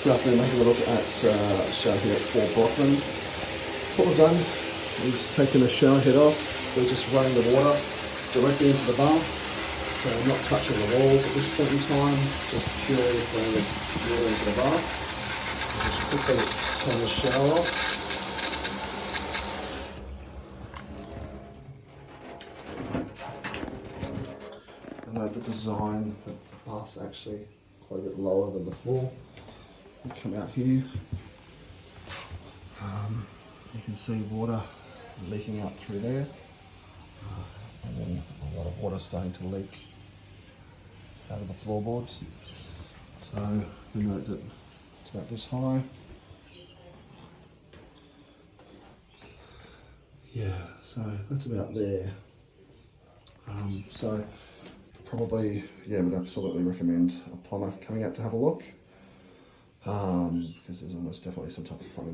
Good afternoon, having a look at shower here at Brockman. What we've done is taken the shower head off. We're just running the water directly into the bath, so I'm not touching the walls at this point in time, just purely running the water into the bath. I'll just quickly turn the shower off. I note the design, the bath's actually quite a bit lower than the floor. We'll come out here. You can see water leaking out through there, and then a lot of water starting to leak out of the floorboards. So we note that it's about this high. Yeah, so that's about there. So probably, yeah, would absolutely recommend a plumber coming out to have a look, because there's almost definitely some type of plumbing